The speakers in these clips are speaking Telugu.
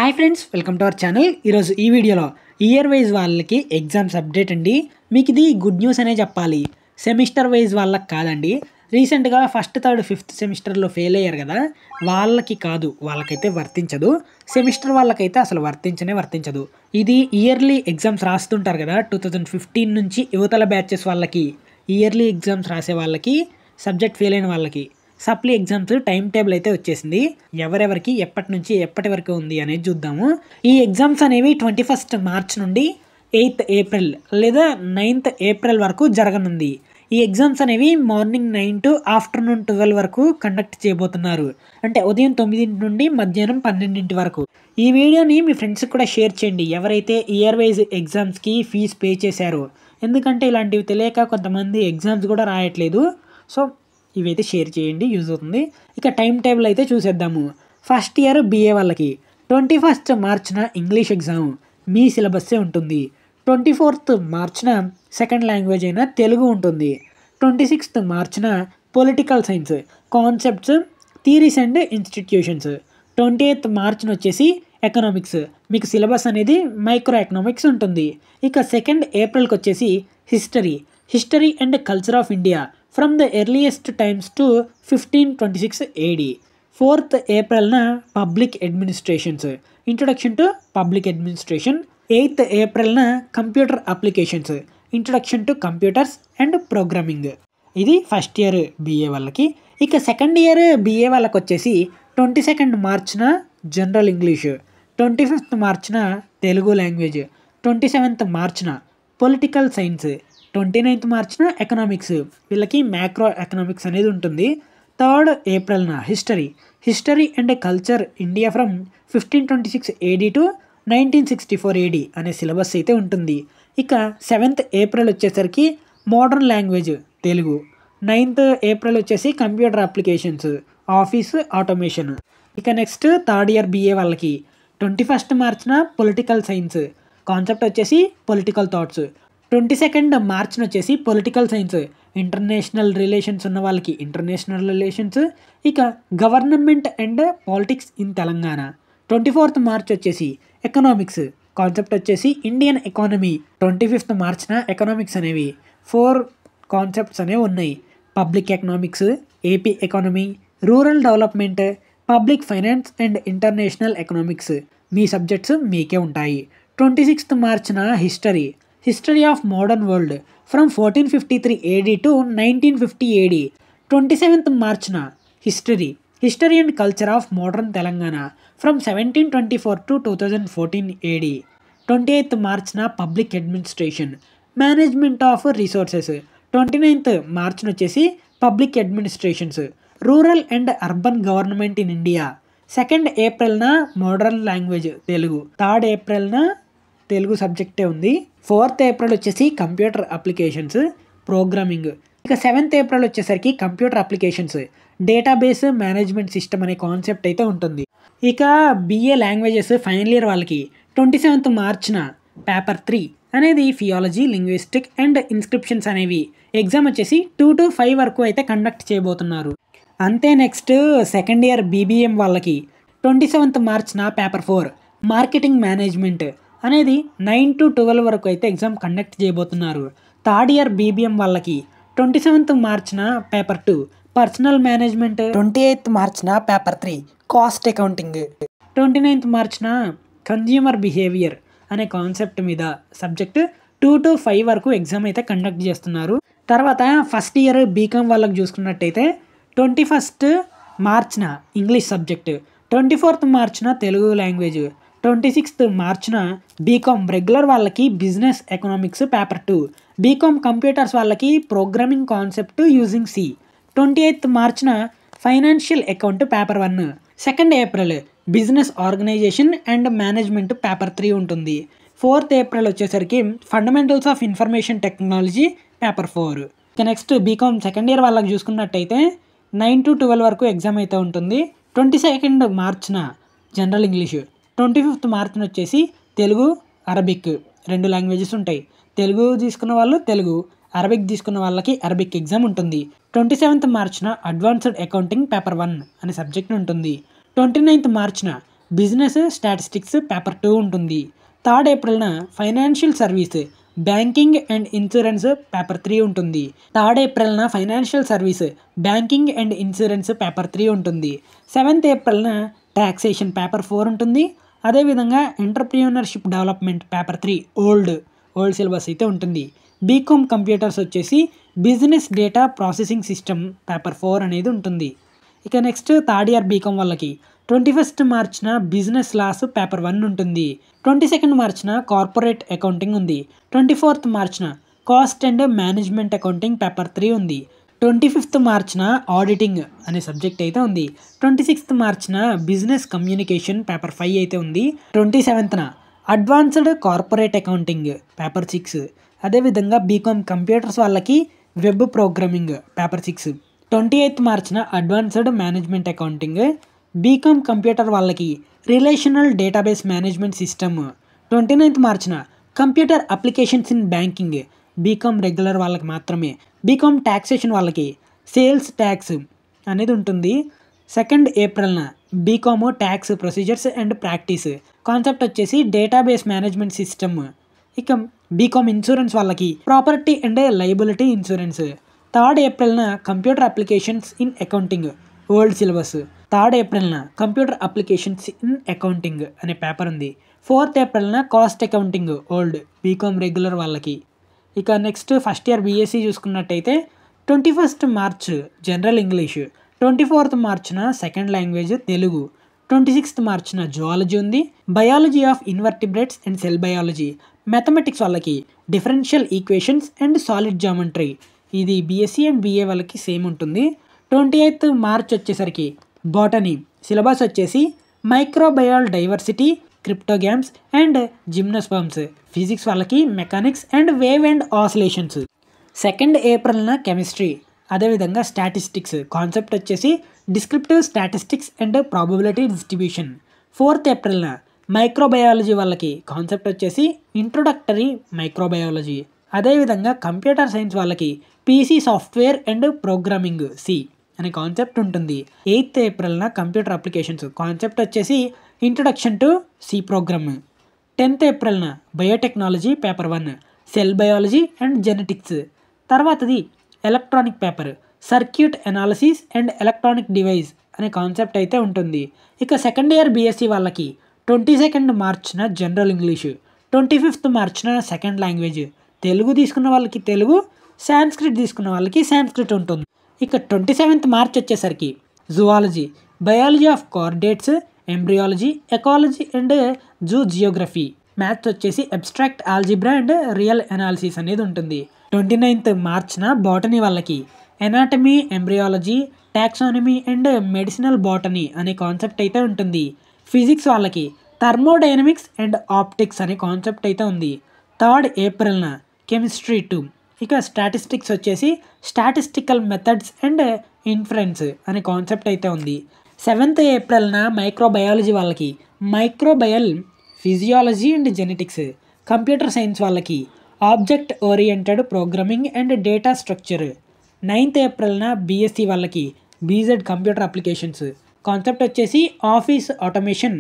Hi friends, welcome to our channel. ఈరోజు ఈ వీడియోలో ఇయర్ వైజ్ వాళ్ళకి ఎగ్జామ్స్ అప్డేట్ అండి. మీకు ఇది గుడ్ న్యూస్ అనే చెప్పాలి. సెమిస్టర్ వైజ్ వాళ్ళకి కాదండి. రీసెంట్గా ఫస్ట్, థర్డ్, ఫిఫ్త్ సెమిస్టర్లో ఫెయిల్ అయ్యారు కదా, వాళ్ళకి కాదు, వాళ్ళకైతే వర్తించదు. సెమిస్టర్ వాళ్ళకైతే అసలు వర్తించదు. ఇది ఇయర్లీ ఎగ్జామ్స్ రాస్తుంటారు కదా, 2015 నుంచి యువతల బ్యాచెస్ వాళ్ళకి ఇయర్లీ ఎగ్జామ్స్ రాసే వాళ్ళకి, సబ్జెక్ట్ ఫెయిల్ అయిన వాళ్ళకి సప్లీ ఎగ్జామ్స్ టైం టేబుల్ అయితే వచ్చేసింది. ఎవరెవరికి ఎప్పటి నుంచి ఎప్పటి వరకు ఉంది అనేది చూద్దాము. ఈ ఎగ్జామ్స్ అనేవి 21 మార్చ్ నుండి 8th ఏప్రిల్ లేదా 9th ఏప్రిల్ వరకు జరగనుంది. ఈ ఎగ్జామ్స్ అనేవి మార్నింగ్ 9 to ఆఫ్టర్నూన్ 12 వరకు కండక్ట్ చేయబోతున్నారు. అంటే ఉదయం 9 నుండి మధ్యాహ్నం 12 వరకు. ఈ వీడియోని మీ ఫ్రెండ్స్కి కూడా షేర్ చేయండి, ఎవరైతే ఇయర్ వైజ్ ఎగ్జామ్స్కి ఫీజు పే చేశారో. ఎందుకంటే ఇలాంటివి తెలియక కొంతమంది ఎగ్జామ్స్ కూడా రాయట్లేదు. సో ఇవైతే షేర్ చేయండి, యూజ్ అవుతుంది. ఇక టైం టేబుల్ అయితే చూసేద్దాము. ఫస్ట్ ఇయర్ BA వాళ్ళకి 21 మార్చ్న ఇంగ్లీష్ ఎగ్జామ్, మీ సిలబస్సే ఉంటుంది. 24th మార్చ్న సెకండ్ లాంగ్వేజ్ అయిన తెలుగు ఉంటుంది. 26th మార్చ్న political science, concepts, theories and institutions. 28th మార్చ్న వచ్చేసి ఎకనామిక్స్, మీకు సిలబస్ అనేది మైక్రో ఎకనామిక్స్ ఉంటుంది. ఇక 2nd ఏప్రిల్కి వచ్చేసి history and culture of India from the earliest times to 1526 AD. 4th ఏప్రిల్న public administrations, introduction to public administration. 8th ఏప్రిల్న computer applications, introduction to computers and programming. ఇది ఫస్ట్ ఇయర్ BA వాళ్ళకి. ఇక సెకండ్ ఇయర్ BA వాళ్ళకి వచ్చేసి 22nd మార్చ్న జనరల్ ఇంగ్లీష్, 25th మార్చ్న తెలుగు లాంగ్వేజ్, 27th మార్చ్న పొలిటికల్ సైన్స్, 29th మార్చ్న ఎకనామిక్స్, వీళ్ళకి మ్యాక్రో ఎకనామిక్స్ అనేది ఉంటుంది. 3rd ఏప్రిల్న history and culture India from 1526 AD to 1964 AD అనే సిలబస్ అయితే ఉంటుంది. ఇక 7th ఏప్రిల్ వచ్చేసరికి modern language Telugu. 9th April వచ్చేసి కంప్యూటర్ అప్లికేషన్స్, ఆఫీస్ ఆటోమేషన్. ఇక నెక్స్ట్ థర్డ్ ఇయర్ BA వాళ్ళకి 21st మార్చ్న పొలిటికల్ సైన్స్, కాన్సెప్ట్ వచ్చేసి పొలిటికల్ థాట్స్. 22nd మార్చ్న వచ్చేసి పొలిటికల్ సైన్స్, ఇంటర్నేషనల్ రిలేషన్స్ ఉన్న వాళ్ళకి ఇంటర్నేషనల్ రిలేషన్స్. ఇక government and politics in Telangana. 24th March వచ్చేసి ఎకనామిక్స్, కాన్సెప్ట్ వచ్చేసి ఇండియన్ ఎకానమీ. 25th మార్చ్న ఎకనామిక్స్ అనేవి 4 కాన్సెప్ట్స్ అనేవి ఉన్నాయి. Public economics, AP economy, rural development, public finance and international economics. మీ సబ్జెక్ట్స్ మీకే ఉంటాయి. 26th మార్చ్న history of modern world from 1453 AD to 1950 AD. 27th మార్చ్న history and culture of modern Telangana from 1724 to 2014 AD. 28th మార్చ్న public administration, management of resources. 29th మార్చ్న వచ్చేసి public administrations, rural and urban government in India. 2nd ఏప్రిల్న మోడర్న్ లాంగ్వేజ్ తెలుగు. 3rd ఏప్రిల్న తెలుగు సబ్జెక్టే ఉంది. 4th ఏప్రిల్ వచ్చేసి కంప్యూటర్ అప్లికేషన్స్, ప్రోగ్రామింగ్. ఇక 7th ఏప్రిల్ వచ్చేసరికి computer applications, database management system అనే కాన్సెప్ట్ అయితే ఉంటుంది. ఇక BA లాంగ్వేజెస్ ఫైనల్ ఇయర్ వాళ్ళకి 27th మార్చ్న పేపర్ 3 అనేది ఫియాలజీ, లింగ్విస్టిక్ అండ్ ఇన్స్క్రిప్షన్స్ అనేవి ఎగ్జామ్ వచ్చేసి 2 to 5 వరకు అయితే కండక్ట్ చేయబోతున్నారు. అంతే. నెక్స్ట్ సెకండ్ ఇయర్ BBM వాళ్ళకి 27th మార్చ్న పేపర్ 4 మార్కెటింగ్ మేనేజ్మెంట్ అనేది 9 to 12 వరకు అయితే ఎగ్జామ్ కండక్ట్ చేయబోతున్నారు. థర్డ్ ఇయర్ BBM వాళ్ళకి 27th మార్చ్న పేపర్ 2 పర్సనల్ మేనేజ్మెంట్, 28th మార్చ్న పేపర్ 3 కాస్ట్ అకౌంటింగ్, 29th మార్చ్న కన్జ్యూమర్ బిహేవియర్ అనే కాన్సెప్ట్ మీద సబ్జెక్ట్ 2 to 5 వరకు ఎగ్జామ్ అయితే కండక్ట్ చేస్తున్నారు. తర్వాత ఫస్ట్ ఇయర్ BCom వాళ్ళకి చూసుకున్నట్టయితే 21st మార్చ్న ఇంగ్లీష్ సబ్జెక్ట్, 24th మార్చ్న తెలుగు లాంగ్వేజ్, 26th మార్చ్న BCom రెగ్యులర్ వాళ్ళకి business economics paper 2, BCom computers వాళ్ళకి programming concept using C. 28th మార్చ్న financial account paper 1. 2nd April business organisation and management paper 3 ఉంటుంది. 4th ఏప్రిల్ వచ్చేసరికి fundamentals of information technology paper 4. ఇక నెక్స్ట్ BCom సెకండ్ ఇయర్ వాళ్ళకి చూసుకున్నట్టయితే 9 to 12 వరకు ఎగ్జామ్ అయితే ఉంటుంది. 22nd మార్చ్న జనరల్ ఇంగ్లీష్, 25th మార్చ్న వచ్చేసి తెలుగు, అరబిక్ 2 లాంగ్వేజెస్ ఉంటాయి. తెలుగు తీసుకున్న వాళ్ళు తెలుగు, అరబిక్ తీసుకున్న వాళ్ళకి అరబిక్ ఎగ్జామ్ ఉంటుంది. 27th మార్చ్న అడ్వాన్స్డ్ అకౌంటింగ్ పేపర్ 1 అనే సబ్జెక్ట్ ఉంటుంది. 29th మార్చ్న బిజినెస్ స్టాటిస్టిక్స్ పేపర్ 2 ఉంటుంది. 3 ఏప్రిల్న financial service banking and insurance paper 3 ఉంటుంది. 3 ఏప్రిల్న financial service banking and insurance paper 3 ఉంటుంది. 7 ఏప్రిల్న టాక్సేషన్ పేపర్ 4 ఉంటుంది. అదేవిధంగా entrepreneurship development paper 3 old syllabus అయితే ఉంటుంది. బీకామ్ కంప్యూటర్స్ వచ్చేసి business data processing system paper 4 అనేది ఉంటుంది. ఇక నెక్స్ట్ థర్డ్ ఇయర్ బీకామ్ వాళ్ళకి 21 మార్చ్న బిజినెస్ లాస్ పేపర్ 1 ఉంటుంది. 22 మార్చ్న కార్పొరేట్ అకౌంటింగ్ ఉంది. 24 మార్చ్న cost and management accounting paper 3 ఉంది. 25 మార్చ్న ఆడిటింగ్ అనే సబ్జెక్ట్ అయితే ఉంది. 26 మార్చ్న బిజినెస్ కమ్యూనికేషన్ పేపర్ 5 అయితే ఉంది. 27న అడ్వాన్స్డ్ కార్పొరేట్ అకౌంటింగ్ పేపర్ 6. అదేవిధంగా బీకామ్ కంప్యూటర్స్ వాళ్ళకి వెబ్ ప్రోగ్రామింగ్ పేపర్ 6. 28 మార్చ్న advanced management accounting. BCom computer వాళ్ళకి రిలేషనల్ డేటాబేస్ మేనేజ్మెంట్ సిస్టమ్. 29 మార్చ్న computer applications in banking BCom regular వాళ్ళకి మాత్రమే. బీకామ్ టాక్సేషన్ వాళ్ళకి సేల్స్ ట్యాక్స్ అనేది ఉంటుంది. 2 ఏప్రిల్న BCom tax procedures and practice concept వచ్చేసి డేటాబేస్ మేనేజ్మెంట్ సిస్టమ్. ఇక బీకామ్ ఇన్సూరెన్స్ వాళ్ళకి ప్రాపర్టీ అండ్ లయబిలిటీ ఇన్సూరెన్స్. 3 ఏప్రిల్న computer applications in accounting old syllabus. 3 ఏప్రిల్న కంప్యూటర్ అప్లికేషన్స్ ఇన్ అకౌంటింగ్ అనే పేపర్ ఉంది. 4 ఏప్రిల్న cost accounting old BCom regular వాళ్ళకి. ఇక నెక్స్ట్ ఫస్ట్ ఇయర్ బీఎస్సీ చూసుకున్నట్టయితే 21 మార్చ్ జనరల్ ఇంగ్లీష్, 24 మార్చ్న సెకండ్ లాంగ్వేజ్ తెలుగు, 26 మార్చ్న జువాలజీ ఉంది. Biology of invertebrates and cell biology. Mathematics వాళ్ళకి differential equations and solid geometry. ఇది బీఎస్సీ అండ్ బీఏ వాళ్ళకి సేమ్ ఉంటుంది. 28 మార్చ్ వచ్చేసరికి బాటనీ సిలబస్ వచ్చేసి microbial diversity, cryptogams and gymnosperms. Physics వాళ్ళకి mechanics and wave and oscillations. 2 ఏప్రిల్న కెమిస్ట్రీ. అదేవిధంగా స్టాటిస్టిక్స్ కాన్సెప్ట్ వచ్చేసి descriptive statistics and probability distribution. 4 ఏప్రిల్న మైక్రోబయాలజీ వాళ్ళకి కాన్సెప్ట్ వచ్చేసి ఇంట్రొడక్టరీ మైక్రోబయాలజీ. అదేవిధంగా కంప్యూటర్ సైన్స్ వాళ్ళకి PC software and programming C అనే కాన్సెప్ట్ ఉంటుంది. 8 ఏప్రిల్న కంప్యూటర్ అప్లికేషన్స్ కాన్సెప్ట్ వచ్చేసి ఇంట్రొడక్షన్ టు సి ప్రోగ్రామ్. 10 ఏప్రిల్న biotechnology paper 1 cell biology and genetics. తర్వాతది electronic paper circuit analysis and electronic device అనే కాన్సెప్ట్ అయితే ఉంటుంది. ఇక సెకండ్ ఇయర్ బీఎస్సీ వాళ్ళకి 22 మార్చ్న జనరల్ ఇంగ్లీష్, 25 మార్చ్న సెకండ్ లాంగ్వేజ్. తెలుగు తీసుకున్న వాళ్ళకి తెలుగు, సాంస్క్రిట్ తీసుకున్న వాళ్ళకి సాంస్క్రిట్ ఉంటుంది. ఇక 27 మార్చ్ వచ్చేసరికి zoology, biology of chordates, embryology, ecology and zoogeography. Maths వచ్చేసి abstract algebra and real analysis అనేది ఉంటుంది. 29 మార్చ్న బాటనీ వాళ్ళకి anatomy, embryology, taxonomy and medicinal botany అనే కాన్సెప్ట్ అయితే ఉంటుంది. ఫిజిక్స్ వాళ్ళకి థర్మోడైనమిక్స్ అండ్ ఆప్టిక్స్ అనే కాన్సెప్ట్ అయితే ఉంది. 3 ఏప్రిల్న కెమిస్ట్రీ 2. ఇక స్టాటిస్టిక్స్ వచ్చేసి స్టాటిస్టికల్ మెథడ్స్ అండ్ ఇన్ఫరెన్స్ అనే కాన్సెప్ట్ అయితే ఉంది. 7 ఏప్రిల్న మైక్రోబయాలజీ వాళ్ళకి microbial physiology and genetics. Computer science వాళ్ళకి object oriented programming and data structure. 9 ఏప్రిల్న బీఎస్సీ వాళ్ళకి బీజెడ్ కంప్యూటర్ అప్లికేషన్స్ కాన్సెప్ట్ వచ్చేసి ఆఫీస్ ఆటోమేషన్.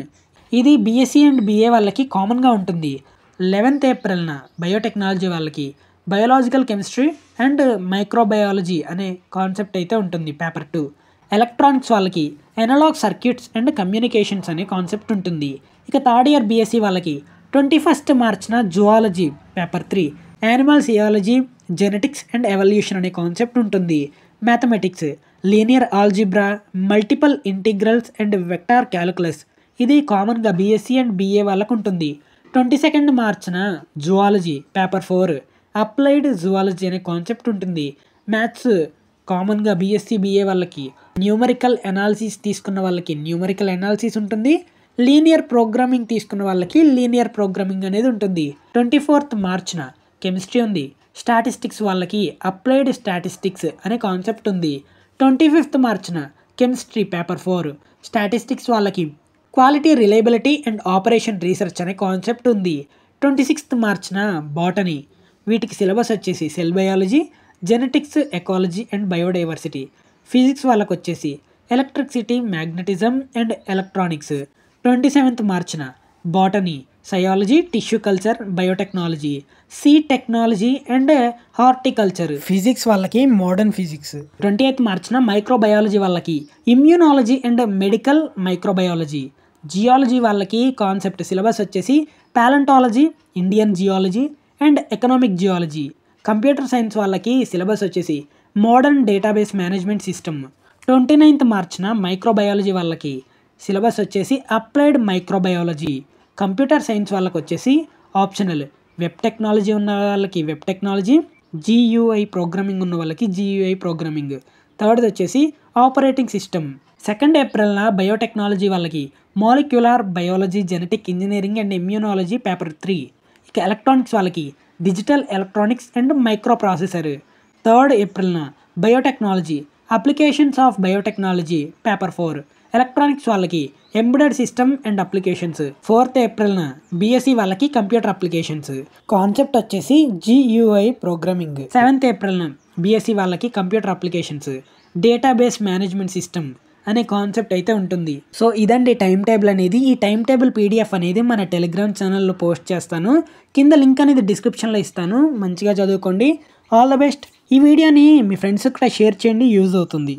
ఇది బీఎస్సీ అండ్ బీఏ వాళ్ళకి కామన్గా ఉంటుంది. 11 ఏప్రిల్న బయోటెక్నాలజీ వాళ్ళకి బయోలాజికల్ కెమిస్ట్రీ అండ్ మైక్రోబయాలజీ అనే కాన్సెప్ట్ అయితే ఉంటుంది పేపర్ 2. ఎలక్ట్రానిక్స్ వాళ్ళకి ఎనలాగ్ సర్క్యూట్స్ అండ్ కమ్యూనికేషన్స్ అనే కాన్సెప్ట్ ఉంటుంది. ఇక థర్డ్ ఇయర్ బీఎస్సీ వాళ్ళకి 21 మార్చ్న zoology paper 3, animal physiology, genetics and evolution అనే కాన్సెప్ట్ ఉంటుంది. Mathematics linear algebra, multiple integrals and vector calculus. ఇది కామన్గా బీఎస్సీ అండ్ బీఏ వాళ్ళకు ఉంటుంది. 22 మార్చ్న జువాలజీ పేపర్ 4, అప్లైడ్ జువాలజీ అనే కాన్సెప్ట్ ఉంటుంది. మ్యాథ్స్ కామన్గా బీఎస్సీ బీఏ వాళ్ళకి న్యూమరికల్ అనాలిసిస్ తీసుకున్న వాళ్ళకి న్యూమరికల్ అనాలిసిస్ ఉంటుంది. లీనియర్ ప్రోగ్రామింగ్ తీసుకున్న వాళ్ళకి లీనియర్ ప్రోగ్రామింగ్ అనేది ఉంటుంది. 24 మార్చ్న కెమిస్ట్రీ ఉంది. స్టాటిస్టిక్స్ వాళ్ళకి అప్లైడ్ స్టాటిస్టిక్స్ అనే కాన్సెప్ట్ ఉంది. 25 మార్చ్న కెమిస్ట్రీ పేపర్ 4, స్టాటిస్టిక్స్ వాళ్ళకి quality reliability and operation research అనే కాన్సెప్ట్ ఉంది. 26 మార్చ్న బాటనీ. వీటికి సిలబస్ వచ్చేసి cell biology, genetics, ecology and biodiversity. Physics వాళ్ళకు వచ్చేసి electricity, magnetism and electronics. 27th మార్చిన botany, physiology, tissue culture, biotechnology, seed technology and horticulture. Physics వాళ్ళకి మోడర్న్ ఫిజిక్స్. 28th మార్చిన మైక్రోబయాలజీ వాళ్ళకి immunology and medical microbiology. Geology వాళ్ళకి కాన్సెప్ట్ సిలబస్ వచ్చేసి palaeontology, Indian geology and economic geology. Computer science వాళ్ళకి సిలబస్ వచ్చేసి modern database management system. 29th మార్చిన మైక్రోబయాలజీ వాళ్ళకి సిలబస్ వచ్చేసి అప్లైడ్ మైక్రోబయాలజీ. కంప్యూటర్ సైన్స్ వాళ్ళకి వచ్చేసి ఆప్షనల్ వెబ్ టెక్నాలజీ ఉన్న వాళ్ళకి వెబ్ టెక్నాలజీ, GUI ప్రోగ్రామింగ్ ఉన్న వాళ్ళకి GUI ప్రోగ్రామింగ్. థర్డ్ది వచ్చేసి ఆపరేటింగ్ సిస్టమ్. 2nd ఏప్రిల్న బయోటెక్నాలజీ వాళ్ళకి molecular biology, genetic engineering and immunology paper 3. ఇక ఎలక్ట్రానిక్స్ వాళ్ళకి digital electronics and microprocessor. 3rd ఏప్రిల్న biotechnology applications of biotechnology paper 4. Electronics వాళ్ళకి embedded system and applications. 4th ఏప్రిల్న BSc వాళ్ళకి కంప్యూటర్ అప్లికేషన్స్. కాన్సెప్ట్ వచ్చేసి GUI ప్రోగ్రామింగ్. 7th ఏప్రిల్న BSc వాళ్ళకి computer applications, database management system అనే కాన్సెప్ట్ అయితే ఉంటుంది. సో ఇదండి టైం టేబుల్ అనేది. ఈ టైం టేబుల్ PDF అనేది మన టెలిగ్రామ్ ఛానల్లో పోస్ట్ చేస్తాను. కింద లింక్ అనేది డిస్క్రిప్షన్లో ఇస్తాను. మంచిగా చదువుకోండి. All the best. ఈ వీడియోని మీ ఫ్రెండ్స్కి కూడా షేర్ చేయండి, యూజ్ అవుతుంది.